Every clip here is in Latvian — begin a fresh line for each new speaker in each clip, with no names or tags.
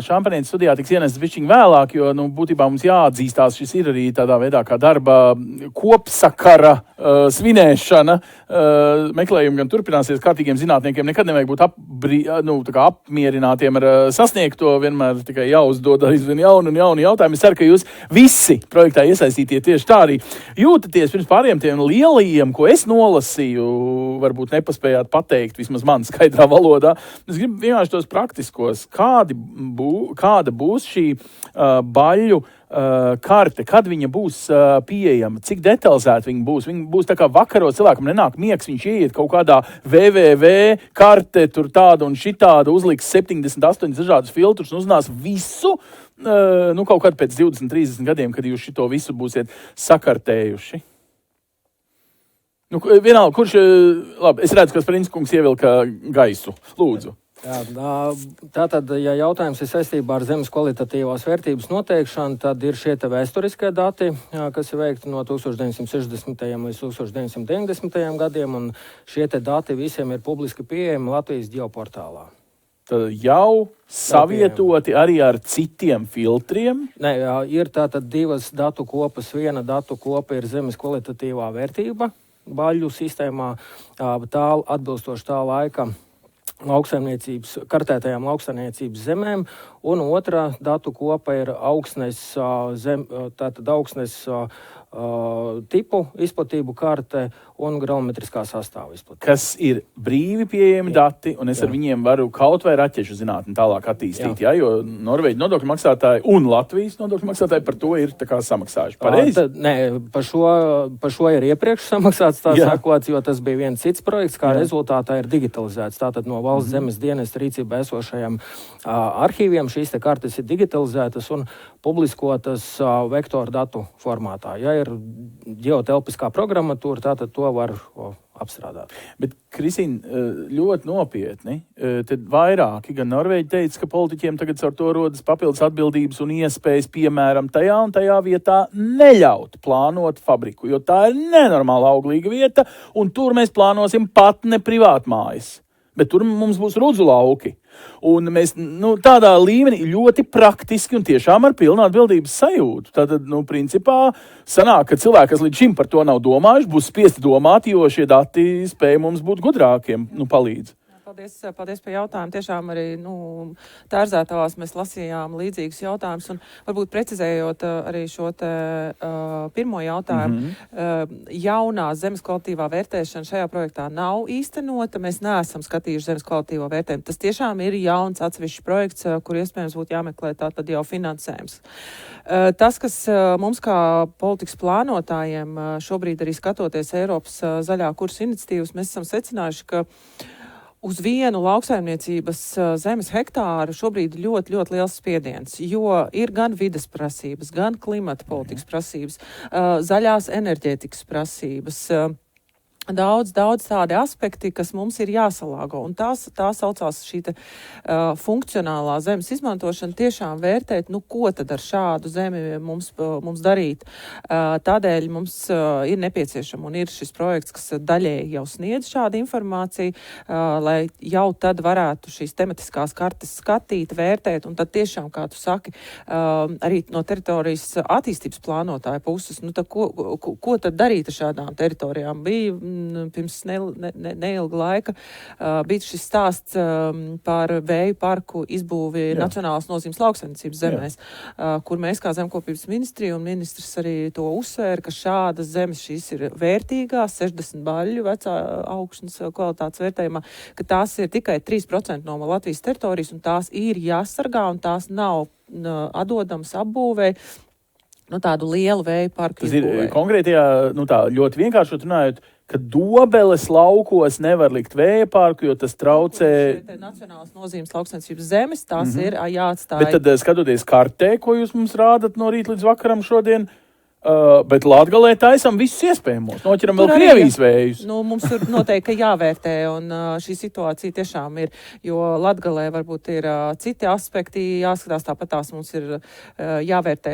Šampanietes studijā tiks ienests bišķiņ vēlāk, jo, būtībā mums jāatzīstās, šis ir arī tādā veidā kā darba kopsakara svinēšana. Meklējumi gan turpināsies, kārtīgiem zinātniekiem nekad nevajag būt apmierinātiem ar sasniegto, vienmēr tikai jāuzdod aizvien jauni jautājumi. Es ceru, ka jūs visi projektā iesaistītie tieši tā arī jūtaties pirms pāriem tiem lielajiem, ko es nolasīju, varbūt nepaspējāt pateikt, vismaz man skaidrā valodā. Es gribu vienkārši tos praktiskos, kāda būs šī baļu karte, kad viņa būs pieejama, cik detalizēta viņa būs. Viņa būs tā kā vakaros cilvēkam nenāk miegs, viņš ieiet kaut kādā www karte, tur tāda un šitāda, uzliks 78 dažādus filtrus un uzzinās visu, kaut kad pēc 20-30 gadiem, kad jūs šito visu būsiet sakartējuši. Vienalga, kurš, labi, es redzu, ka Spriņskungs ievilka gaisu. Lūdzu.
Jā, tātad, ja jautājums ir saistībā ar zemes kvalitatīvās vērtības noteikšanu, tad ir šie vēsturiskie dati, kas ir veikti no 1960. līdz 1990. gadiem, un šie dati visiem ir publiski pieejami Latvijas ģeoportālā.
Tad jau savietoti arī ar citiem filtriem?
Nē, ir tātad divas datu kopas. Viena datu kopa ir zemes kvalitatīvā vērtība baļu sistēmā, tā atbilstoši tā laika kartētajām lauksaimniecības zemēm, un otra datu kopa ir augsnes tipu izplatību karte un gravimetriskā sastāva izplatība. Kas
ir brīvi pieejami dati, un es ar viņiem varu kaut vai raķešu zinātni tālāk attīstīt, jo Norvēģi nodokļu maksātāji un Latvijas nodokļu maksātāji par to ir tā kā samaksājuši. Pareizi?
Nē, par šo ir iepriekš samaksāts sakot, jo tas bija viens cits projekts, kā rezultātā ir digitalizēts. Tātad no valsts zemes dienesta rīcībā esošajiem arhīviem šīs kartes ir digitalizētas un publiskotas vektoru datu formātā. Ja ir ģeotelpiskā programmatūra, tātad to var apstrādāt.
Bet, Kristīna, ļoti nopietni, tad vairāki, gan Norvēģi teica, ka politiķiem tagad ar to rodas papildus atbildības un iespējas, piemēram, tajā un tajā vietā neļaut plānot fabriku, jo tā ir nenormāla auglīga vieta, un tur mēs plānosim pat ne privātmājas. Bet tur mums būs rudzu lauki. Un mēs tādā līmenī ļoti praktiski un tiešām ar pilnu atbildības sajūtu. Tātad, principā, sanāk, ka cilvēki, kas līdz šim par to nav domājuši, būs spiesti domāt, jo šie dati spēja mums būt gudrākiem, palīdz.
Paldies par jautājumu. Tiešām arī tērzētavās mēs lasījām līdzīgus jautājumus, un varbūt precizējot arī šo pirmo jautājumu, jaunā zemes kvalitīvā vērtēšana šajā projektā nav īstenota. Mēs neesam skatījuši zemes kvalitīvo vērtējumu. Tas tiešām ir jauns atsevišķs projekts, kur iespējams būtu jāmeklē tātad jau finansējums. Tas, kas mums kā politikas plānotājiem šobrīd arī skatoties Eiropas zaļā kursa iniciatīvas, mēs esam secinājuši, ka uz vienu lauksaimniecības zemes hektāru šobrīd ļoti, ļoti liels spiediens, jo ir gan vides prasības, gan klimata politikas prasības, zaļās enerģētikas prasības, daudz tādi aspekti, kas mums ir jāsalāgo. Un tā saucās šī funkcionālā zemes izmantošana, tiešām vērtēt, ko tad ar šādu zemi mums darīt. Tādēļ mums ir nepieciešama un ir šis projekts, kas daļēji jau sniedz šādu informāciju, lai jau tad varētu šīs tematiskās kartes skatīt, vērtēt, un tad tiešām, kā tu saki, arī no teritorijas attīstības plānotāja puses, ko tad darīt ar šādām teritorijām? Bija pirms neilga laika bija šis stāsts par vēju parku izbūvi nacionālās nozīmes lauksaimniecības zemēs, kur mēs kā zemkopības ministrija un ministrs arī to uzsvēra, ka šādas zemes šīs ir vērtīgās, 60 baļu vecā augšanas kvalitātes vērtējumā, ka tās ir tikai 3% no Latvijas teritorijas, un tās ir jāsargā, un tās nav atdodamas apbūvei, tādu lielu vēju parku izbūvei.
Tas ir konkrētajā, tā ļoti vienkāršot runājot, ka Dobeles laukos nevar likt vēja parku, jo tas traucē...
Šie nacionālas nozīmes lauksaimniecības zemes, tās ir jāatstāja.
Bet tad, skatoties kartē, ko jūs mums rādat no rīta līdz vakaram šodien, Bet Latgalē taisam visus iespējamos. Noķeram vēl Krievijas vējus.
Mums ir noteikti jāvērtē, un šī situācija tiešām ir, jo Latgalē varbūt ir citi aspekti jāskatās, tāpatās mums ir jāvērtē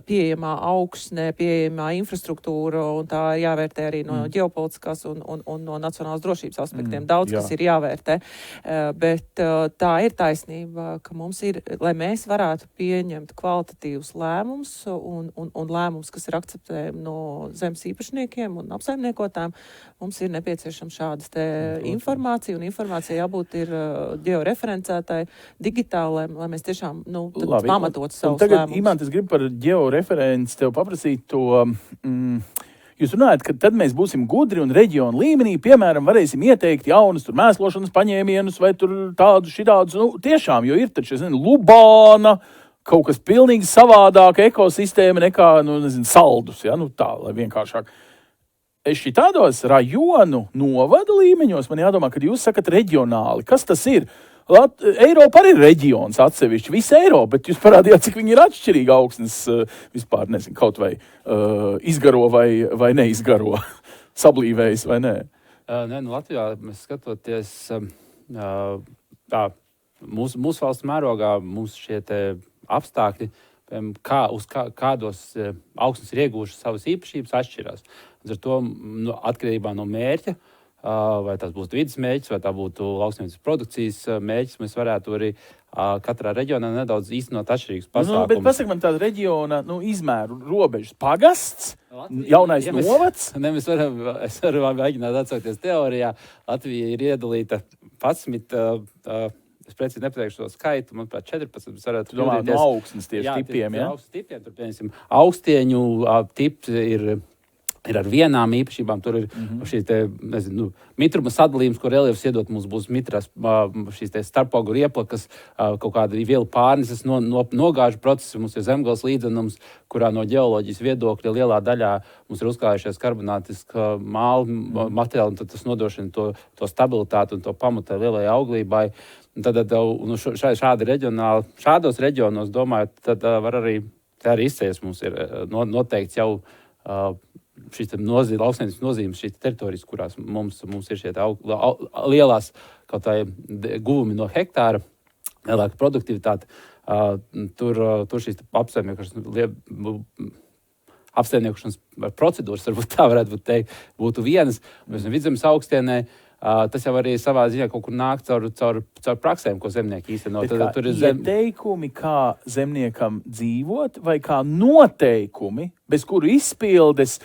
pieejamā augsne, pieejamā infrastruktūra, un tā jāvērtē arī no ģeopolitiskās un no nacionālas drošības aspektiem. Daudz, kas ir jāvērtē. Bet tā ir taisnība, ka mums ir, lai mēs varētu pieņemt kvalitatīvus lēmumus un lēmumus, kas ir akceptējami no zemes īpašniekiem un apsaimniekotājiem, mums ir nepieciešama šādas te informācija, un informācija jābūt ir ģeoreferencētai, digitālai, lai mēs tiešām pamatotu savus lēmumus.
Tagad, Imant, es gribu par ģeoreferenci tev paprasīt to... Jūs runājat, ka tad mēs būsim gudri un reģionu līmenī, piemēram, varēsim ieteikt jaunus tur mēslošanas paņēmienus vai tur tādus, šitādus, tiešām, jo ir taču, Lubāna, kaut kas pilnīgi savādāka ekosistēma nekā, saldus, ja, tā, lai vienkāršāk. Es šitādos rajonu novada līmeņos, man jādomā, kad jūs sakat reģionāli, kas tas ir? Eiropa arī ir reģions atsevišķi, visa Eiropa, bet jūs parādījāt, cik viņi ir atšķirīgi augsnes, vispār, nezinu, kaut vai izgaro vai neizgaro, sablīvējas vai nē.
Latvijā mēs skatoties, mūsu valsts mērogā, mūsu šie te apstākļi, kādos augsnes ir iegūšas savas īpašības, atšķirās. Ar to atkarībā no mērķa, vai tas būtu vidas mērķis, vai tā būtu lauksaimniecības produkcijas mērķis, mēs varētu arī katrā reģionā nedaudz īstenot atšķirīgus pasākumus.
Bet pasaka man tāda reģiona izmēru robežas pagasts, jaunais novads?
Es varu mēģināt atsaukties teorijā. Latvija ir iedalīta 11, es precīzi nepateikšu to skaitu, manuprāt, 14. Mēs varētu
domāt no augsnes tieši tipiem, ja?
Augsnes tipiem, tur, piemēram, augstieņu tips ir ar vienām īpašībām. Tur ir šīs te, mitruma sadalījums, ko reliefs iedot, mums būs mitras, šīs te starpogu rieplakas, kaut kāda vielu pārneses, nogāžu procesi, mums ir zemgals līdzenums, kurā no ģeoloģijas viedokļa lielā daļā mums ir uzklājušies karbonātiska māla materiāli, un tad tas nodošana to stabilitāti un to pamatu lielai auglībai. Šādos reģionos, domāju, tad var arī izcējas mums ir noteikts jau šīs lauksainicības nozīmes, šīs teritorijas, kurās mums ir šie lielās kaut vai guvumi no hektāra, lielāka produktivitāte. Tur šīs apsaimniekošanas procedūras, varbūt tā varētu būt teikt, būtu vienas. Mēs Vidzemes augstienē, tas jau arī savā ziņā kaut kur nāk caur praksēm, ko zemnieki īstenot.
Tur ir ieteikumi, kā zemniekam dzīvot, vai kā noteikumi, bez kuru izpildes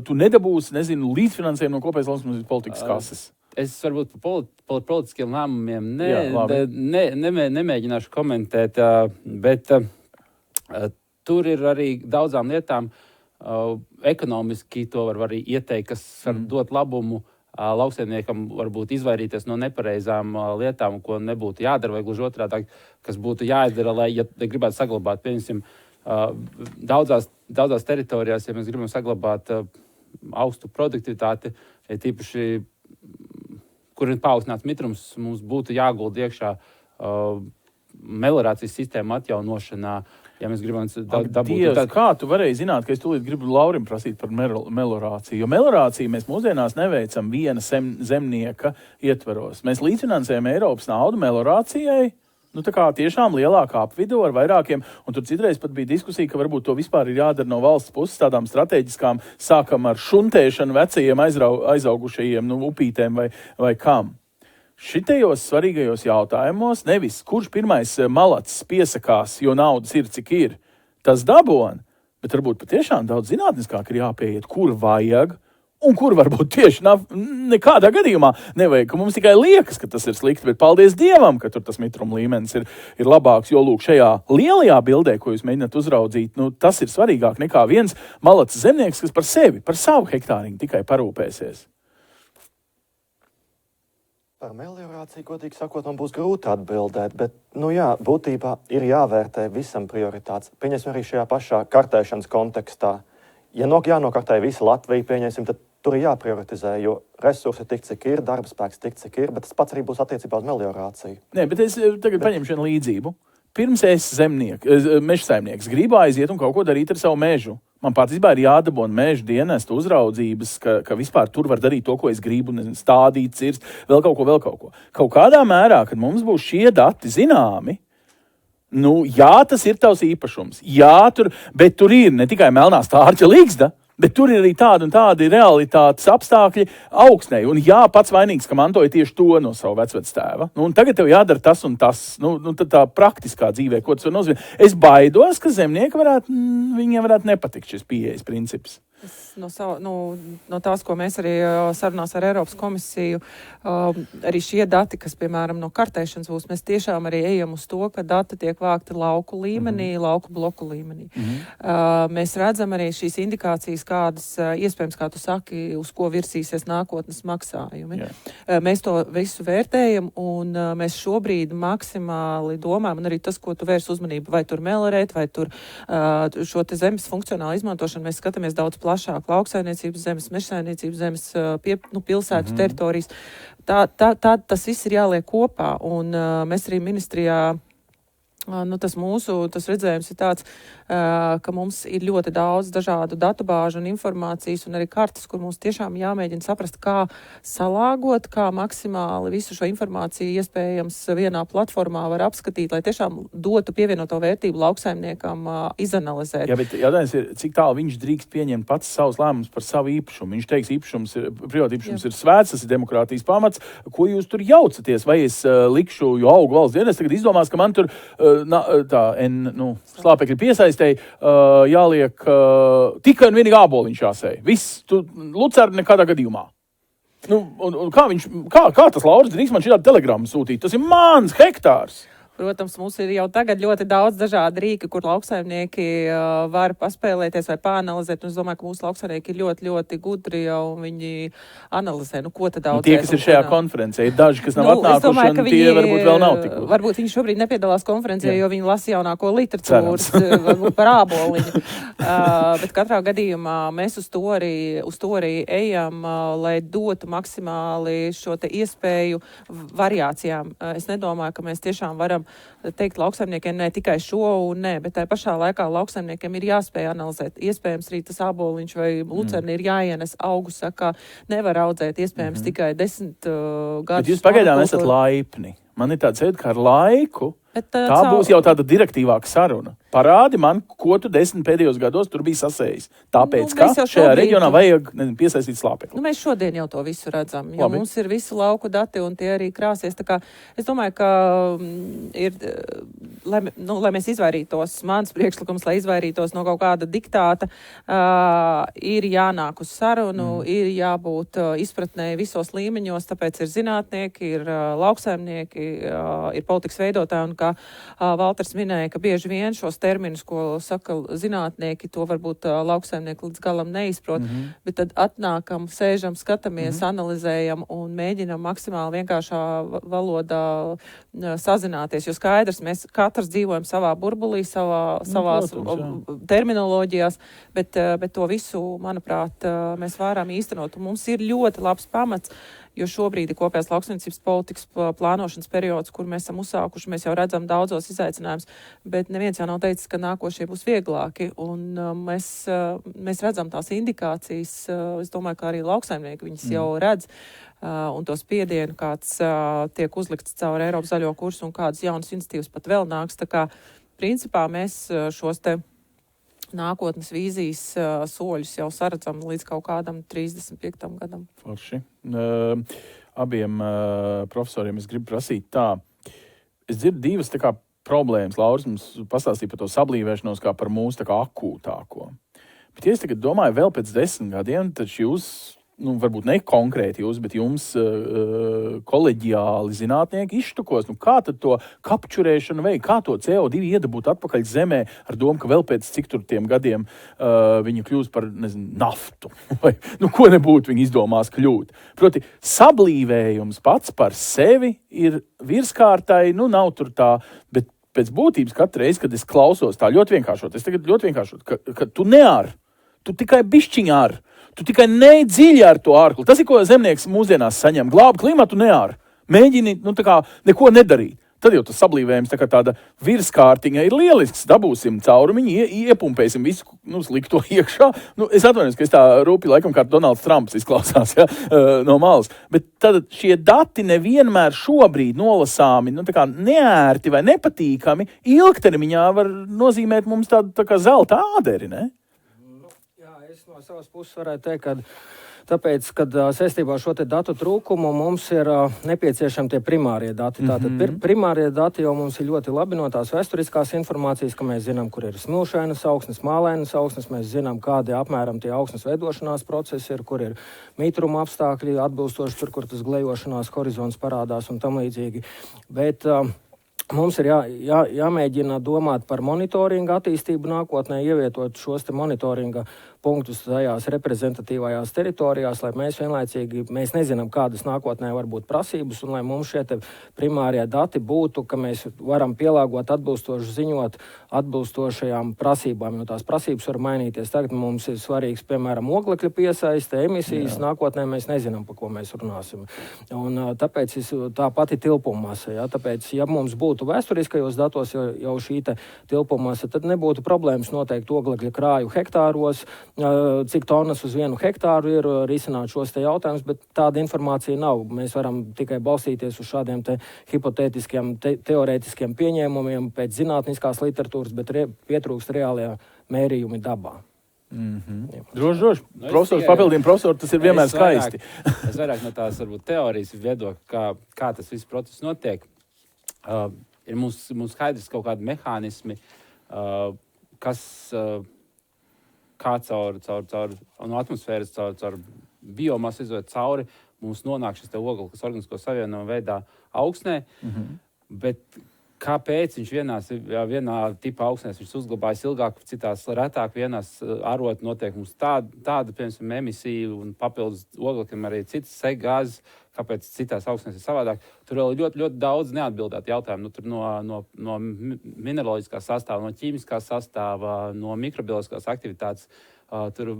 tu nedabūsi, līdzfinansējumu no kopējas lauksaimniecības politikas kases?
Es varbūt par politiskiem lēmumiem nemēģināšu komentēt, bet tur ir arī daudzām lietām ekonomiski to var arī ieteikt, kas var dot labumu lauksaimniekam, varbūt izvairīties no nepareizām lietām, ko nebūtu jādara, vai gluži otrādi, kas būtu jādara, lai gribētu saglabāt. Piemēram, daudzās teritorijās, ja mēs gribam saglabāt augstu produktivitāti, tīpaši, kur ir paaugstināts mitrums, mums būtu jāgulda iekšā meliorācijas sistēma atjaunošanā. Ja mēs gribam
dabūt... Kā tu varēji zināt, ka es tūlīt gribu Laurim prasīt par meliorāciju? Jo meliorāciju mēs mūsdienās neveicam viena zemnieka ietvaros. Mēs līdzfinansējam Eiropas naudu meliorācijai, tā kā tiešām lielākā apvidu ar vairākiem, un tur citreiz pat bija diskusija, ka varbūt to vispār ir jādara no valsts puses tādām strateģiskām, sākam ar šuntēšanu vecajiem aizaugušajiem upītēm vai kam. Šitajos svarīgajos jautājumos nevis, kurš pirmais malacis piesakās, jo naudas ir, cik ir, tas dabon, bet varbūt patiešām daudz zinātniskāk ir jāpieiet, kur vajag un kur varbūt tieši nekādā gadījumā nevajag, ka mums tikai liekas, ka tas ir slikti, bet paldies Dievam, ka tur tas mitruma līmenis ir labāks, jo lūk, šajā lielajā bildē, ko jūs mēģināt uzraudzīt, tas ir svarīgāk nekā viens malacis zemnieks, kas par sevi, par savu hektāriņu tikai parūpēsies.
Par meliorāciju, godīgi sakot, man būs grūti atbildēt, bet, būtībā ir jāvērtē visam prioritātes. Pieņemsim arī šajā pašā kartēšanas kontekstā. Ja jānokartē visa Latvija, pieņemsim, tad tur ir jāprioritizē, jo resursi tik, cik ir, darba spēks tik, cik ir, bet tas pats arī būs attiecībā uz meliorāciju.
Nē, bet es tagad paņemšu vienu līdzību. Pirms es mežsaimnieks gribu aiziet un kaut ko darīt ar savu mežu. Man patiesībā ir jādabona meža dienestu uzraudzības, ka vispār tur var darīt to, ko es gribu, stādīt, cirst, vēl kaut ko. Kaut kādā mērā, kad mums būs šie dati zināmi, jā, tas ir tavs īpašums. Jā, bet tur ir ne tikai melnā stārķa līgzda, bet tur ir arī tādi realitātes apstākļi augsnei. Un jā, pats vainīgs, ka mantoja tieši to no savu vecvectēva. Un tagad tev jādara tas un tas. Tad tā praktiskā dzīvē, ko tas var nozīmēt. Es baidos, ka zemnieki viņiem varētu nepatikt šis pieejas princips.
No tās, ko mēs arī sarunās ar Eiropas komisiju, arī šie dati, kas, piemēram, no kartēšanas būs, mēs tiešām arī ejam uz to, ka dati tiek vākti lauku līmenī, lauku bloku līmenī. Mēs redzam arī šīs indikācijas, kādas, iespējams, kā tu saki, uz ko virsīsies nākotnes maksājumi. Mēs to visu vērtējam, un mēs šobrīd maksimāli domājam, un arī tas, ko tu vērs uzmanību, vai tur melorēt, vai tur šo te zemes funkcionālu izmantošanu, mēs skatāmies daudz plašāk lauksainiecības zemes, mežsainiecības zemes, pilsētu teritorijas. Tas viss ir jāliek kopā, un mēs arī ministrijā, tas redzējums ir tāds, ka mums ir ļoti daudz dažādu datubāžu un informācijas un arī kartas, kur mums tiešām jāmēģina saprast, kā salāgot, kā maksimāli visu šo informāciju iespējams vienā platformā var apskatīt, lai tiešām dotu pievienoto vērtību lauksaimniekam izanalizēt.
Jā, bet jautājums ir, cik tālu viņš drīkst pieņemt pats savus lēmumus par savu īpašumu. Viņš teiks, privāti īpašums ir svēts, tas ir demokrātijas pamats. Ko jūs tur jaucaties? Vai es likšu, jo augu valsts dienas tagad izdomās, ka man tur slāpekļi piesaistēji, jāliek tikai un vienīgi āboliņš jāsēj. Viss, lucerni nekādā gadījumā. Kā tas Lauris drīkst man šitādu telegrammu sūtīt? Tas ir mans hektārs.
Protams, mums ir jau tagad ļoti daudz dažādu rīku, kur lauksaimnieki var paspēlēties vai pāanalizēt. Un es domāju, ka mūsu lauksaimnieki ir ļoti, ļoti gudri jau viņi analizē. Ko tad daudz?
Tie, kas ir šajā konferencē, ir daži, kas nav atnākuši, domāju, un tie varbūt vēl nav tikuši.
Varbūt viņi šobrīd nepiedalās konferencē, jo viņi lasa jaunāko literatūras par āboliņu. Bet katrā gadījumā mēs uz to arī ejam, lai dotu maksimāli šo te iespēju variācijām. Es nedomāju, ka mēs tiešām varam teikt lauksaimniekiem ne tikai šo un nē, bet tai pašā laikā lauksaimniekiem ir jāspēj analizēt. Iespējams, arī tas āboliņš vai lucerni ir jāienes augus, saka, nevar audzēt iespējams tikai 10 gadus.
Bet jūs pagaidām esat laipni. Man ir tāds sajūta, ka ar laiku tā būs jau tāda direktīvāka saruna. Parādi man, ko tu 10 pēdējos gados tur bija sasējis. Tāpēc, ka šajā reģionā vajag piesaistīt slāpekli.
Mēs šodien jau to visu redzam, jo mums ir visu lauku dati un tie arī krāsies. Tā kā es domāju, ka ir, lai mēs izvairītos, mans priekšlikums, lai izvairītos no kaut kāda diktāta, ir jānāk uz sarunu, ir jābūt izpratnēji visos līmeņos, tāpēc ir zinātnieki, ir lauksaimnieki, ir politikas veidotāji, un kā Valters minēja, ka bieži vien šos terminus, ko saka zinātnieki, to varbūt lauksaimnieki līdz galam neizprot, bet tad atnākam, sēžam, skatāmies, analizējam un mēģinam maksimāli vienkāršā valodā sazināties, jo skaidrs, mēs katrs dzīvojam savā burbulī, savās terminoloģijās, bet to visu, manuprāt, mēs varam īstenot. Un mums ir ļoti labs pamats, jo šobrīd ir kopējās lauksaimniecības politikas plānošanas periods, kur mēs esam uzsākuši, mēs jau redzam daudzos izaicinājumus, bet neviens jau nav teicis, ka nākošie būs vieglāki, un mēs redzam tās indikācijas, es domāju, ka arī lauksaimnieki viņas jau redz, un to spiedienu, kāds tiek uzlikts caur Eiropas zaļo kursu un kādas jaunas iniciatīvas pat vēl nāks, tā kā principā mēs šos te nākotnes vīzijas soļus jau saredzam līdz kaut kādam 35. gadam.
Forši. Abiem profesoriem es gribu prasīt tā. Es dzirdu divas tā kā problēmas. Lauris mums pastāstīja par to sablīvēšanos kā par mūsu tā kā akūtāko. Bet ja es tagad domāju vēl pēc 10 gadiem, taču jūs, varbūt ne konkrēti jūs, bet jums koleģiāli zinātnieki izštukos, kā tad to kapčurēšanu veikt, kā to CO2 iedabūt atpakaļ zemē ar domu, ka vēl pēc cik tur tiem gadiem viņi kļūst par, naftu, vai, ko nebūtu viņi izdomās kļūt. Proti, sablīvējums pats par sevi ir virskārtai, nav tur tā, bet pēc būtības katru reizi, kad es klausos tā ļoti vienkāršot, ka tu near, tu tikai bišķiņ ar, tu tikai nedziļi ar to ārkli. Tas ir, ko zemnieks mūsdienās saņem. Glābi klimatu neār. Mēģini, neko nedarīt. Tad jau tas sablīvējums tā kā tāda virskārtiņa ir lielisks. Dabūsim caurumiņu, iepumpēsim visu slikto iekšā. Es atvainojos, ka es tā rūpi laikam kā Donalds Trumps izklausās no malas. Bet tad šie dati nevienmēr šobrīd nolasāmi, tā kā neērti vai nepatīkami, ilgtermiņā var nozīmēt mums tādu tā kā zelta āderi, ne?
Jā, es no savas puses varētu teikt, ka tāpēc, kad saistībā ar šo te datu trūkumu mums ir nepieciešami tie primārie dati. Tātad primārie dati jau mums ir ļoti labi no tās vēsturiskās informācijas, ka mēs zinām, kur ir smilšainas augsnes, mālainas augsnes, mēs zinām, kādi apmēram tie augsnes veidošanās procesi ir, kur ir mitruma apstākļi atbilstoši tur, kur tas glejošanās horizonts parādās un tam līdzīgi. Bet mums ir jāmēģina domāt par monitoringa attīstību nākotnē, ievietot šos te monitoringa punktus tajās reprezentatīvajās teritorijās, lai mēs vienlaicīgi, mēs nezinām, kādas nākotnē var būt prasības, un lai mums šie te primārie dati būtu, ka mēs varam pielāgot atbilstoši ziņot atbilstošajām prasībām, jo tās prasības var mainīties. Tagad mums ir svarīgs, piemēram, oglekļa piesaiste, emisijas, nākotnē mēs nezinām, par ko mēs runāsim. Un tāpēc tā pati tilpumasa, tāpēc, ja mums būtu vēsturiskajos datos jau šī te tilpumasa, tad nebūtu problēmas noteikt oglekļa krāju hektāros, cik tonnas uz 1 hektāru ir, risināt šos te jautājumus, bet tāda informācija nav. Mēs varam tikai balstīties uz šādiem te hipotētiskiem, teorētiskiem pieņēmumiem pēc zinātniskās literatūras, bet pietrūkst reālajā mērījumi dabā.
Droši. Profesors papildina profesoru, tas ir vienmēr skaisti.
Es vairāk no tās varbūt teorijas viedokļa, kā tas viss process notiek. Ir mums skaidrs kaut kādi mehānismi, kas kā caur no atmosfēras, caur biomasu izved cauri, mums nonāk šis te ogleklis organisko savienojumu veidā augsnē, bet kāpēc viņš vienā tipa augsnēs viņš uzglabājas ilgāk, citās retāk, vienās arot notiek mums tāda piemēram, emisija un papildus ogleklim arī citas segāzes, kāpēc citās augsnēs ir savādāk. Tur vēl ļoti, ļoti daudz neatbildētu jautājumu. Tur no mineraloģiskā sastāva, no ķīmiskā sastāva, no mikrobioloģiskās aktivitātes. Tur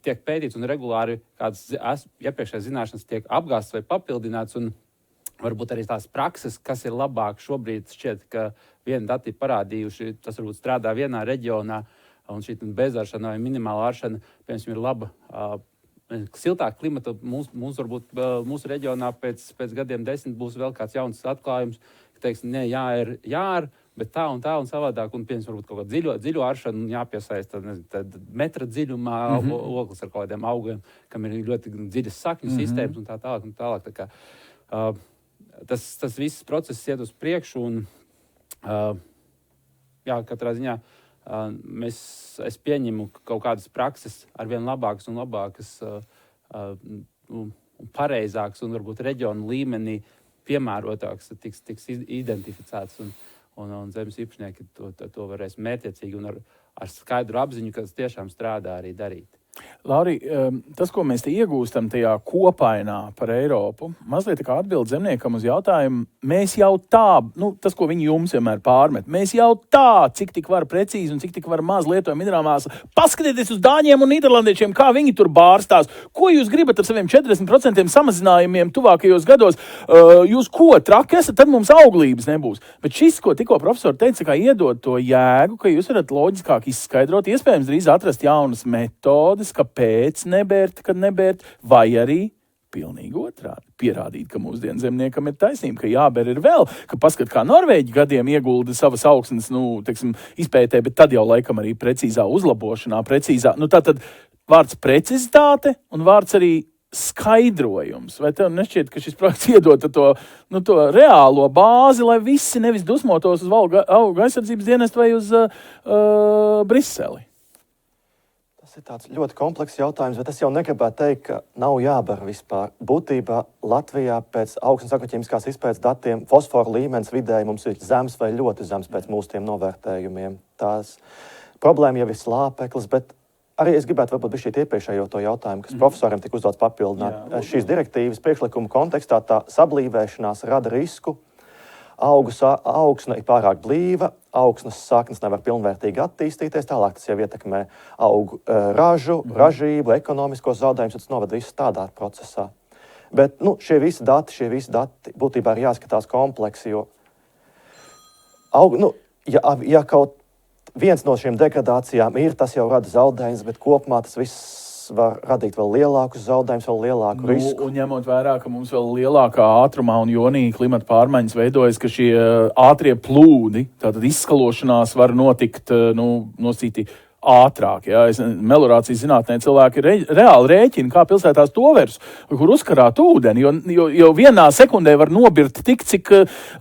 tiek pētīts un regulāri kādas iepriekšējās zināšanas tiek apgāstas vai papildināts. Un varbūt arī tās prakses, kas ir labāk šobrīd šķiet, ka viena dati parādījuši, tas varbūt strādā vienā reģionā, un šī bezaršana vai minimāla aršana, piemēram, ir laba. Siltāk klimata mums varbūt mūsu reģionā pēc gadiem 10 būs vēl kāds jauns atklājums, ka teiks, ne, jāar, bet tā un savādāk, un piemēram, varbūt kaut kā dziļo aršanu jāpiesaista metra dziļumā ogles ar kaut kādiem augiem, kam ir ļoti dziļas sakņu sistēmas un tā tālāk. Tā kā, tas viss process iet uz priekšu, un katrā ziņā es pieņemu kaut kādas prakses arvien labākas un labākas, pareizākas un varbūt reģionu līmenī piemērotākas tiks identificētas, un zemes īpašnieki to varēs mērķiecīgi un ar skaidru apziņu, kas tiešām strādā arī darīt.
Lauri, tas, ko mēs te iegūstam tajā kopainā par Eiropu, mazliet kā atbild zemniekam uz jautājumu, mēs jau tā, tas, ko viņi jums vienmēr pārmet, mēs jau tā, cik tik var precīzi un cik tik var maz lietojam minerālmāsu. Paskatieties uz dāņiem un nīderlandiešiem, kā viņi tur bārstās. Ko jūs gribat ar saviem 40% samazinājumiem tuvākajos gados? Jūs ko, traki esat, tad mums auglības nebūs. Bet šis, ko tikko profesori teica, kā iedod to jēgu, ka jūs varat loģiskāk izskaidrot, iespējams drīz atrast jaunas metodes, kāpēc nebērt, kad nebērt, vai arī pilnīgi otrādi. Pierādīt, ka mūsdienu zemniekam ir taisnība, ka jāber ir vēl, ka paskat, kā Norvēģi gadiem iegulda savas augsnes, izpētē, bet tad jau laikam arī precīzā uzlabošanā, tātad vārds precizitāte un vārds arī skaidrojums. Vai tev nešķiet, ka šis projekts iedod to reālo bāzi, lai visi nevis dusmotos uz auga aizsardzības dienestu vai uz Briseli?
Tas ir tāds ļoti komplekss jautājums, bet es jau negribētu teikt, ka nav jābar vispār. Būtībā Latvijā pēc augsnes agroķīmiskās izpētes datiem fosforu līmenis vidēji mums ir zems vai ļoti zems pēc mūsu tiem novērtējumiem. Tās problēma jau ir slāpeklis, bet arī es gribētu varbūt bišķīt iepriekšējo to jautājumu, kas profesoriem tika uzdots papildināt. Šīs direktīvas priekšlikuma kontekstā tā sablīvēšanās rada risku. Augsne ir pārāk blīva, augsnes saknes nevar pilnvērtīgi attīstīties, tālāk tas jau ietekmē augu ražību, ekonomiskos zaudējumus, tas noved visu tādā procesā. Bet šie visi dati būtībā ir jāskatās kompleksi, jo Ja kaut viens no šīm degradācijām ir, tas jau rada zaudējumus, bet kopumā tas viss var radīt vēl lielākus zaudējumus, vēl lielāku risku.
Un ņemot vērā, ka mums vēl lielākā ātrumā un jonī klimata pārmaiņas veidojas, ka šie ātrie plūdi, tātad izskalošanās var notikt, nosīti ātrāk. Ja? Melorācijas zinātnē cilvēki reāli rēķina, kā pilsētās tovers, kur uzkarāt ūdeni, jo vienā sekundē var nobirt tik, cik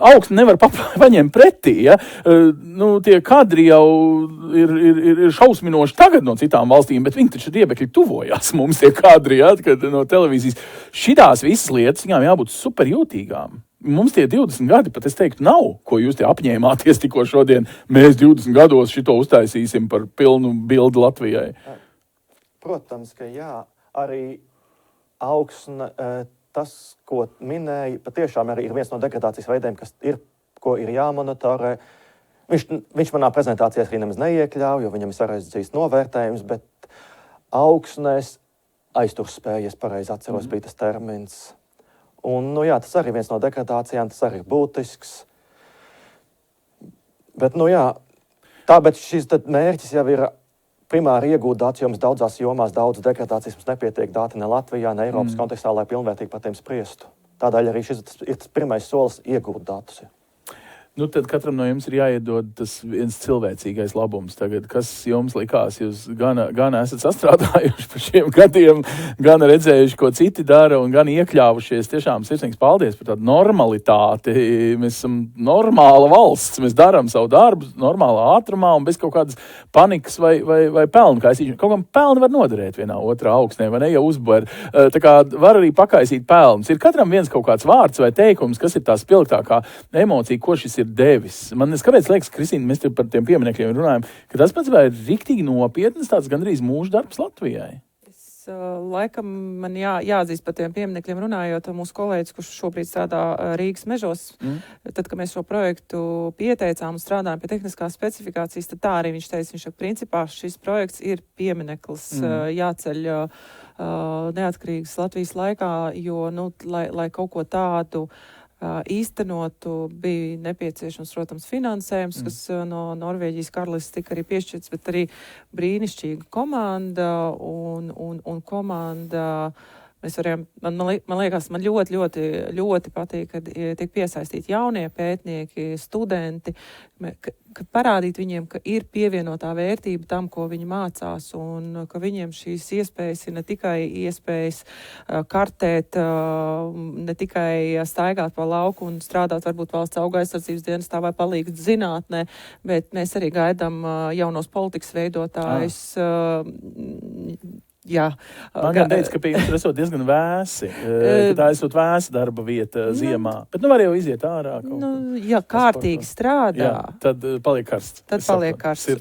augstu nevar paņemt pretī. Ja? Tie kadri jau ir šausminoši tagad no citām valstīm, bet viņi taču riebekļi tuvojās mums tie kadri, ja? Kad no televīzijas. Šitās visas lietas viņām jābūt superjūtīgām. Mums tie 20 gadi, pat es teiktu, nav, ko jūs te apņēmāties tikko šodien. Mēs 20 gados šito uztaisīsim par pilnu bildi Latvijai.
Protams, ka jā, arī augsne, tas, ko minēja, patiešām arī ir viens no degradācijas veidiem, ko ir jāmonitorē. Viņš manā prezentācijā arī nemaz neiekļauj, jo viņam ir sarežģīts novērtējums, bet augsnēs aizturspējas, pareizi atceros, bija tas termins. Un, tas arī viens no degradācijām, tas arī ir būtisks. Bet, bet šis mērķis jau ir primāri iegūt datus, jo mums daudzās jomās daudz degradācijas mums nepietiek dati ne Latvijā, ne Eiropas kontekstā, lai pilnvērtīgi par tiem spriestu. Tādēļ arī šis ir tas pirmais solis iegūt datus.
Tad katram no jums ir jāiedod tas viens cilvēcīgais labums. Tagad, kas jums likās, jūs gan esat sastrādājuši par šiem gadiem, gan redzējuši, ko citi dara un gan iekļāvušies. Tiešām sirsnīgs paldies par tādu normalitāti. Mēs esam normāla valsts, mēs darām savu darbu normālā ātrumā un bez kaut kādas panikas vai pelnu kaisīšanas. Kaut kam pelni var noderēt vienā otrā augsnē, vai ne, ja uzbēr. Tā kā var arī pakaisīt pelnus. Ir katram viens kaut kāds vārds vai teikums, kas ir tā spilgtākā emocija, ko šis ir devis. Man kāpēc liekas, Kristīna, mēs te par tiem pieminekļiem runājam, ka tas pats ir riktīgi nopietnas tāds gandrīz mūža darbs Latvijai.
Laikam man jāatzīst par tiem pieminekļiem runājot, mūsu kolēģis, kurš šobrīd strādā Rīgas mežos, tad, kad mēs šo projektu pieteicām un strādājām pie tehniskās specifikācijas, tad tā arī viņš teica, principā šis projekts ir piemineklis jāceļ neatkarīgas Latvijas laikā, jo, lai kaut ko tādu īstenotu, bija nepieciešams, protams, finansējums, kas no Norvēģijas karalistes tika arī piešķirts, bet arī brīnišķīga komanda un komanda. Mēs varējām, man liekas, man ļoti patīk, kad tiek piesaistīti jaunie pētnieki, studenti, ka parādīt viņiem, ka ir pievienotā vērtība tam, ko viņi mācās, un ka viņiem šīs iespējas ir ne tikai iespējas kartēt, ne tikai staigāt pa lauku un strādāt varbūt valsts auga aizsardzības dienestā vai palīgt zinātnē, bet mēs arī gaidām jaunos politikas veidotājus. Jā.
Man gan teica, ka pie jums esot diezgan vēsi, ka tā esot vēsa darba vieta ziemā. Bet var jau iziet ārā.
Ja kārtīgi strādā,
tad paliek karsts.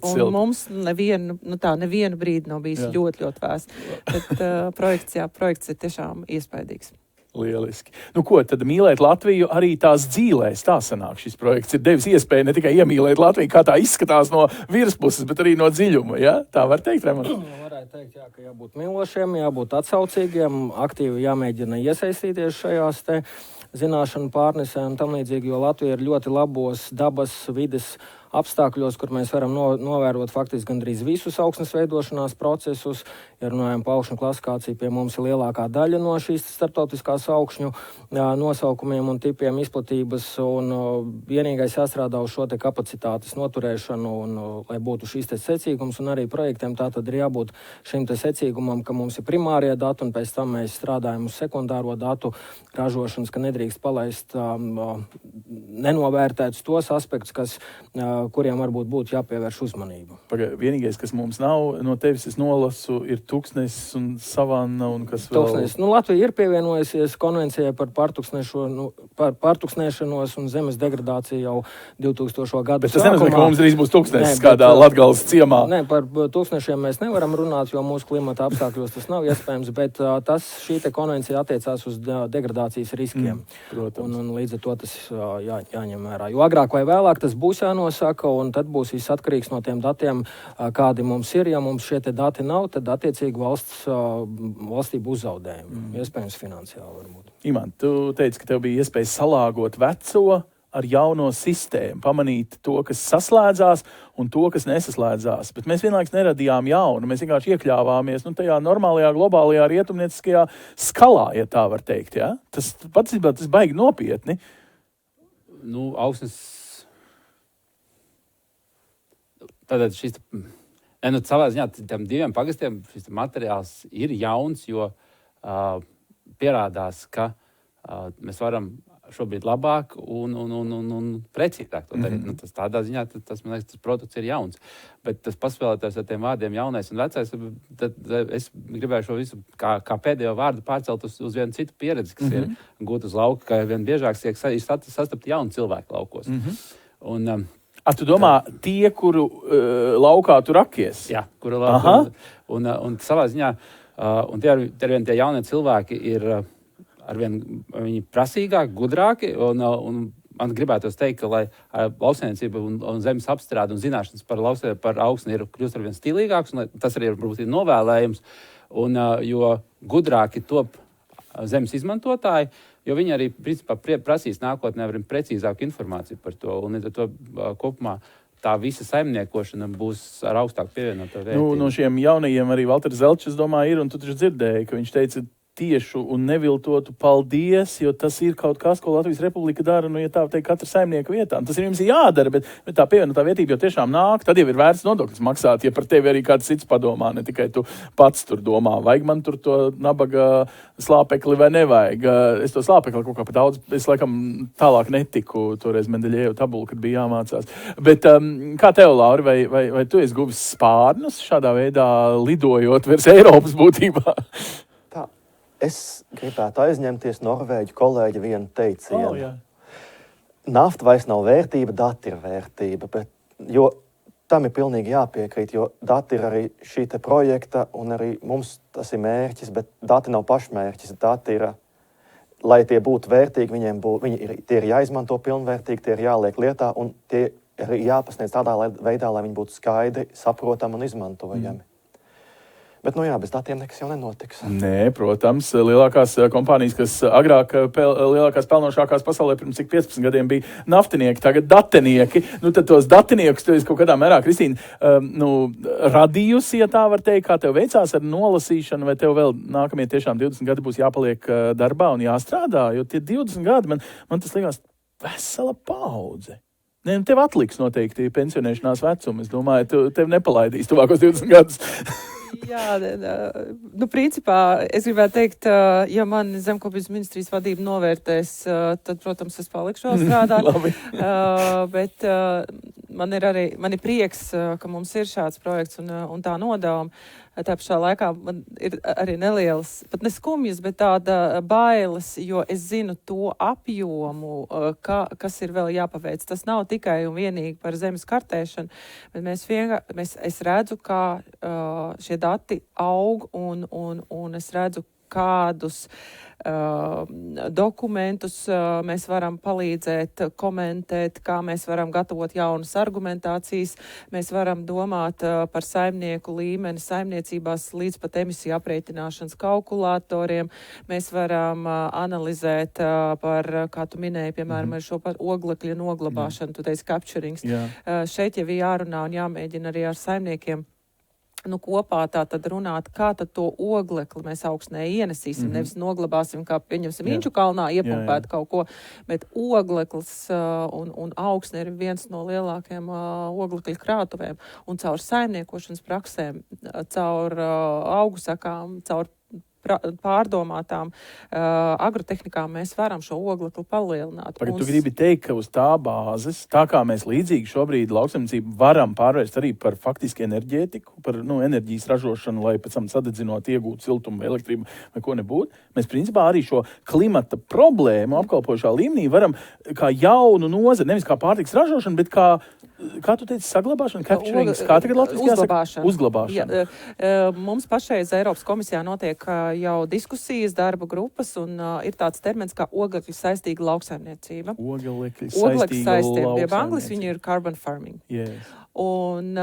Un mums nevienu brīdi nav bijis ļoti vēs. Bet projekts ir tiešām iespaidīgs.
Lieliski. Ko, tad mīlēt Latviju arī tās dzīlēs, tā sanāk. Šis projekts ir devis iespēju ne tikai iemīlēt Latviju, kā tā izskatās no virspuses, bet arī no dziļuma, ja? Tā var teikt, Raimond?
Varētu teikt, ka jābūt mīlošiem, jābūt atsaucīgiem, aktīvi jāmēģina iesaistīties šajās te zināšanu pārnesē un tam līdzīgi, jo Latvija ir ļoti labos dabas vides apstākļos, kur mēs varam novērot faktiski gandrīz visus augsnes veidošanās procesus. Ja runājam par augšņu klasifikāciju, pie mums ir lielākā daļa no šīs starptautiskās augšņu nosaukumiem un tipiem izplatības, un vienīgais jāstrādā uz šo te kapacitātes noturēšanu, un lai būtu šīs te secīgums, un arī projektiem tā tad ir jābūt šim te secīgumam, ka mums ir primārie dati, un pēc tam mēs strādājam uz sekundāro datu ražošanas, ka nedrīkst palaist nenovērtētus tos aspektus, kuriem varbūt būtu jāpievērš uzmanību.
Vienīgais, kas mums nav no tevis, es nolasu, ir Tuksnesis un Savanna un kas vēl?
Tuksnesis. Latvija ir pievienojusies konvencijai par pārtuksnēšanos un zemes degradāciju jau 2000. Gadu
bet tas nenozīmē, ka mums drīz būs Tuksnesis kādā Latgales ciemā.
Nē, par tuksnešiem mēs nevaram runāt, jo mūsu klimata apstākļos tas nav iespējams, bet šī te konvencija attiecās uz degradācijas riskiem. Un līdz ar to tas jāņem vērā. Jo agrāk vai vēlāk tas būs jānosaka, un tad būs viss atkarīgs no tiem datiem, kādi mums ir. Ja mums šie te dati nav, tad attiecīgi valstī būs zaudējumi. Iespējams finansiāli varbūt.
Iman, tu teici, ka tev bija iespēja salāgot veco ar jauno sistēmu, pamanīt to, kas saslēdzās un to, kas nesaslēdzās. Bet mēs vienlaikus neradījām jaunu, mēs vienkārši iekļāvāmies tajā normālajā, globālajā, rietumnieciskajā skalā, ja tā var teikt. Ja? Tas baigi nopietni.
Augsnes. Tātad šis, savā ziņā tam 2 pagastiem šis materiāls ir jauns, jo pierādās, ka mēs varam šobrīd labāk un precīzāk to darīt. Tas tādā ziņā, tas, man liekas, tas produkts ir jauns. Bet tas paspēlētājs ar tiem vārdiem jaunais un vecais, tad es gribēju šo visu kā pēdējo vārdu pārcelt uz vienu citu pieredzi, kas ir gūt uz lauka, ka vien biežāk tiek sastapt jauni cilvēki laukos.
Tu domā, tie, kuru laukā tu rakies?
Jā, kuru laukā. Un savā ziņā, un tie jaunie cilvēki ir arvien viņi prasīgāki, gudrāki, un man gribētos teikt, ka, lai lauksaimniecība un zemes apstrāde un zināšanas par augsni ir kļūst arvien stilīgāks, un tas arī varbūt ir novēlējums, un jo gudrāki top zemes izmantotāji, jo viņi arī principā prasīs nākotnē arvien precīzāku informāciju par to, un to kopumā tā visa saimniekošana būs ar augstāku pievienoto vērtību.
No šiem jaunajiem arī Valters Zelčs, es domāju, ir, un tu taču dzirdēji, ka viņš teica tiešu un neviltotu paldies, jo tas ir kaut kas, ko Latvijas Republika dara, ja tā teikt, katra saimnieka vietā. Tas ir jums jādara, bet tā pievienotā vērtība jau tiešām nāk, tad jau ir vērts nodokļus maksāt, ja par tevi arī kāds cits padomā, ne tikai tu pats tur domā, vajag man tur to nabaga slāpekli vai nevajag. Es to slāpekli kaut kā pa daudz, es laikam tālāk netiku, toreiz Mendeļievu tabulu, kad bija jāmācās. Bet kā tev, Lauri, vai tu esi guvis spārnus šādā veidā lidojot virs Eiropas būtībā?
Es gribētu aizņemties norvēģu kolēģi vienu teicienu. Nafta vairs nav vērtība, dati ir vērtība, jo tam ir pilnīgi jāpiekrīt, jo dati ir arī šī te projekta, un arī mums tas ir mērķis, bet dati nav pašmērķis. Dati ir, lai tie būtu vērtīgi, tie ir jāizmanto pilnvērtīgi, tie ir jāliek lietā, un tie ir jāpasniedz tādā veidā, lai viņi būtu skaidri, saprotami un izmantojami. Bet, bez datiem nekas jau nenotiks.
Nē, protams, lielākās kompānijas, kas agrāk lielākās pelnošākās pasaulē pirms 15 gadiem bija naftinieki, tagad datenieki. Tad tos datiniekus tu esi kaut kādā mērā, Kristīna, radījusi, ja tā var teikt, kā tev veicās ar nolasīšanu, vai tev vēl nākamie tiešām 20 gadi būs jāpaliek darbā un jāstrādā, jo tie 20 gadi, man tas liekas vesela paudze. Tev atliks noteikti pensionēšanās vecumu. Es domāju, tev nepalaidīs tuvākos 20 gadus.
Jā, principā es gribētu teikt, ja man Zemkopības ministrijas vadība novērtēs, tad, protams, es palikšu vēl strādāt. Bet man ir prieks, ka mums ir šāds projekts un tā nodevuma. Tā pašā laikā man ir arī nelielas, pat ne skumjas, bet tāda bailes, jo es zinu to apjomu, kas ir vēl jāpaveic. Tas nav tikai un vienīgi par zemes kartēšanu, bet es redzu, kā šie dati aug un es redzu, kādus dokumentus mēs varam palīdzēt komentēt, kā mēs varam gatavot jaunas argumentācijas, mēs varam domāt par saimnieku līmeni saimniecībās līdz pat emisiju aprēķināšanas kalkulatoriem, mēs varam analizēt par, kā tu minēji, piemēram, ar šo par oglekļa noglabāšanu, tu teici capturings. Šeit jau ir jārunā un jāmēģina arī ar saimniekiem kopā tā tad runāt, kā tad to oglekli mēs augsnē ienesīsim, nevis noglabāsim, kā pieņemsim Inču kalnā, iepumpēt kaut ko, bet ogleklis un augsne ir viens no lielākajiem oglekļa krātuvēm, un caur saimniekošanas praksēm, caur augusakām, caur pārdomātām agrotehnikām mēs varam šo oglekli palielināt.
Tu gribi teikt, ka uz tā bāzes, tā kā mēs līdzīgi šobrīd lauksaimniecību varam pārvērst arī par faktiski enerģētiku, par enerģijas ražošanu, lai pēc tam sadedzinot iegūt siltumu vai elektrību vai ko nebūtu, mēs principā arī šo klimata problēmu apkalpošā līmenī varam kā jaunu nozari, nevis kā pārtiks ražošanu, bet kā tu teici, saglabāšana, capturings, kā tagad latviski uzglabāšana.
Mums pašreiz Eiropas komisijā notiek jau diskusijas, darba grupas, un ir tāds termins kā oglekļa saistīga lauksaimniecība.
Oglekļa saistīga
jeb angliski viņi ir carbon farming.
Yes.
Un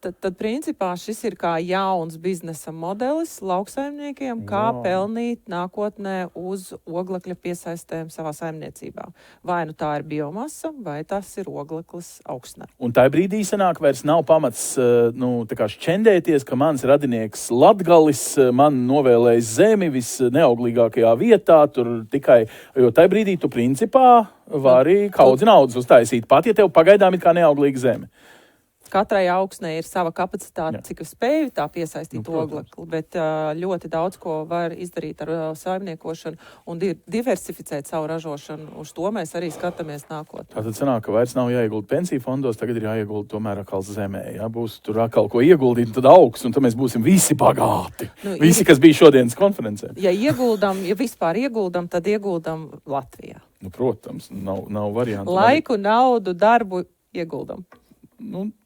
tad principā šis ir kā jauns biznesa modelis lauksaimniekiem, kā pelnīt nākotnē uz oglekļa piesaistēm savā saimniecībā. Vai nu tā ir biomasa, vai tas ir ogleklis augsnē.
Un tā brīdī sanāk vairs nav pamats tā kā šķendēties, ka mans radinieks Latgalis man novēlējis zemi visneauglīgākajā vietā, tur tikai, jo tā brīdī tu principā vari kaudzi naudas uztaisīt, pat ja tev pagaidām ir kā neauglīga zeme.
Katrai augsnē ir sava kapacitāte, cik spēju tā piesaistīt oglekli, bet ļoti daudz ko var izdarīt ar saimniekošanu un diversificēt savu ražošanu. Uz to mēs arī skatāmies nākotnē.
Tātad sanāk, ka vairs nav jāiegulda pensiju fondos, tagad ir jāiegulda tomēr atkal zemē. Ja? Būs tur atkal ko ieguldīt, un tad augs, un tad mēs būsim visi bagāti. Visi, kas bija šodienas konferencē.
Ja vispār ieguldam, tad ieguldam Latvijā.
Protams, nav variantu.
Laiku, naudu, darbu ieguldam.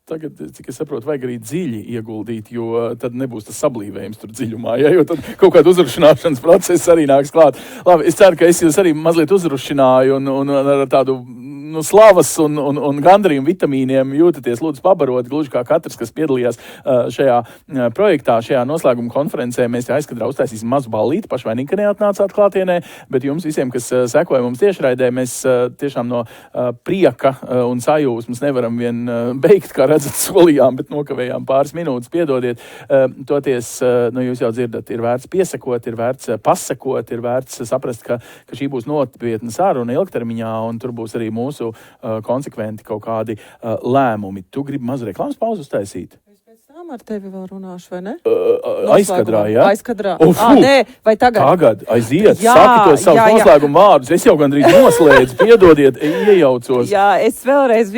Tagad, cik es saprotu, vajag arī dziļi ieguldīt, jo tad nebūs tas sablīvējums tur dziļumā, ja? Jo tad kaut kāda uzrušināšanas procesa arī nāks klāt. Labi, es ceru, ka es jūs arī mazliet uzrušināju un ar tādu slavas un gandarījumu vitamīniem jūtaties lūdzu pabarot, gluži kā katrs, kas piedalījās šajā projektā, šajā noslēguma konferencē. Mēs aizkadrā uztaisīsim mazu ballīti, pašvainīgi, ka neatnācāt klātienē, bet jums visiem, kas sekoja mums tiešraidē, mēs tiešām no prieka un sajūsmas nevaram vien beigt, kā redzat, solījām, bet nokavējām pāris minūtes, piedodiet. Toties, jūs jau dzirdat, ir vērts piesakot, ir vērts pasakot, ir vērts saprast, ka šī būs nopietna saruna ilgtermiņā, un tur būs arī mūsu konsekventi kaut kādi lēmumi. Tu gribi mazu reklāmas pauzu uztaisīt?
Ar tevi vēl runāšu, vai ne?
Aizkadrā, jā?
Aizkadrā. Nē, vai tagad?
Tagad, aiziet, saki tos savus noslēguma vārdus. Es jau gandrīz noslēdzu, piedodiet, iejaucos.
Jā, es vēlreiz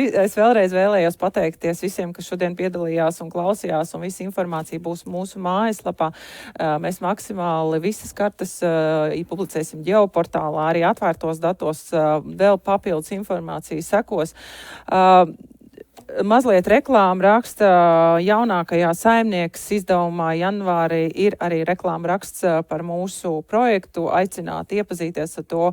vēlējos pateikties visiem, kas šodien piedalījās un klausījās, un visa informācija būs mūsu mājaslapā. Mēs maksimāli visas kartes publicēsim ģeoportālā, arī atvērtos datos, vēl papildus informācija sekos. Mazliet reklāma raksta jaunākajā saimnieks izdevumā janvārī ir arī reklāma raksts par mūsu projektu. Aicināt iepazīties ar to,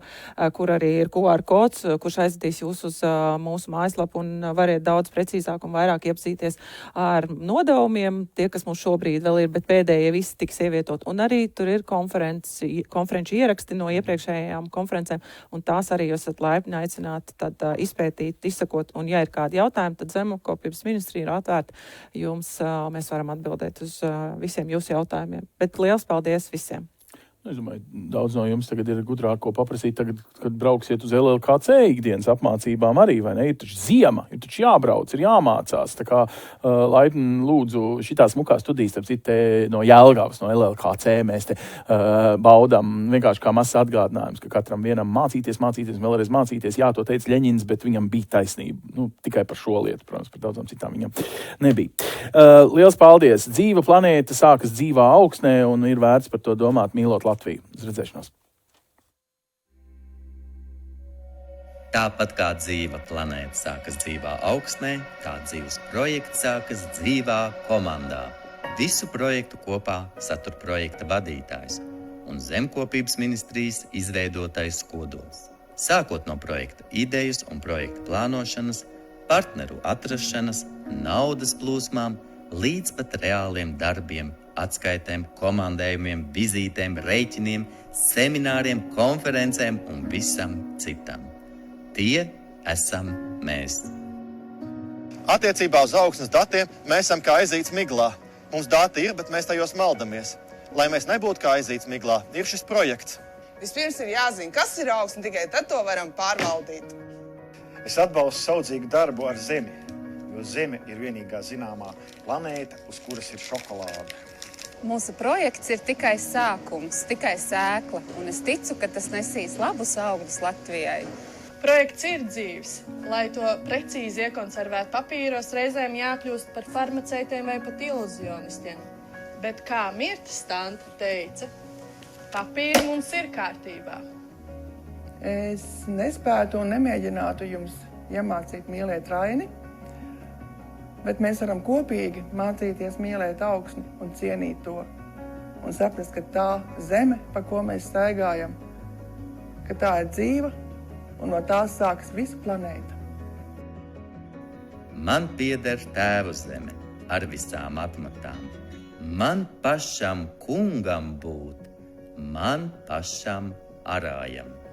kur arī ir QR kods, kurš aizdīs jūs uz mūsu mājaslapu un variet daudz precīzāk un vairāk iepazīties ar nodevumiem. Tie, kas mums šobrīd vēl ir, bet pēdējie visi tiks ievietot. Un arī tur ir konferenču ieraksti no iepriekšējām konferencēm, un tās arī jūs esat laipni aicināti tad izpētīt, izsakot. Un ja ir kādi jautājumi, tad Zemkopības ministrija ir atvērta. Mēs varam atbildēt uz visiem jūsu jautājumiem. Bet liels paldies visiem!
Es domāju, daudz no jums tagad ir gudrāk ko paprasīt, tagad, kad brauksiet uz LLKC ikdienas apmācībām arī, vai ne? Ir taču ziema, ir taču jābrauc, ir jāmācās. Tā kā laipni lūdzu šitā smukā studijas, starp citu, no Jelgavas, no LLKC mēs te baudam vienkārši kā mazs atgādinājums, ka katram vienam mācīties, vēlreiz mācīties. Jā, to teica Ļeņins, bet viņam bija taisnība. Tikai par šo lietu, protams, par daudzām citām viņam nebija. Liels paldies! Dzīva planēta sākas dzīvā augsnē un ir vērts par to domāt, mīlot Latviju. Uz redzēšanos.
Tāpat kā dzīva planēta sākas dzīvā augsnē, kā dzīves projekts sākas dzīvā komandā. Visu projektu kopā satur projekta vadītājs un Zemkopības ministrijas izveidotais kodols. Sākot no projekta idejas un projekta plānošanas, partneru atrašanas, naudas plūsmām, līdz pat reāliem darbiem, atskaitēm, komandējumiem, vizītēm, reiķiniem, semināriem, konferencēm un visam citam. Tie esam mēs.
Attiecībā uz augsnes datiem mēs esam kā aizīts miglā. Mums dati ir, bet mēs tajos maldamies. Lai mēs nebūtu kā aizīts miglā, ir šis projekts.
Vispirms ir jāzina, kas ir augsne, tikai tad to varam pārvaldīt.
Es atbalstu saudzīgu darbu ar zemi, jo zeme ir vienīgā zināmā planēta, uz kuras ir šokolāde.
Mūsu projekts ir tikai sākums, tikai sēkla, un es ticu, ka tas nesīs labus augļus Latvijai.
Projekts ir dzīves. Lai to precīzi iekonservētu papīros, reizēm jākļūst par farmaceitiem vai pat iluzionistiem. Bet kā Mirta Stanta teica, papīri mums ir kārtībā.
Es nespētu un nemēģinātu jums iemācīt mīlēt Raini, bet mēs varam kopīgi mācīties mīlēt augsni un cienīt to. Un saprast, ka tā zeme, pa ko mēs staigājam, ka tā ir dzīva un no tās sākas visa planēta.
Man pieder tēva zeme, ar visām atmatām. Man pašam kungam būt, man pašam arājam.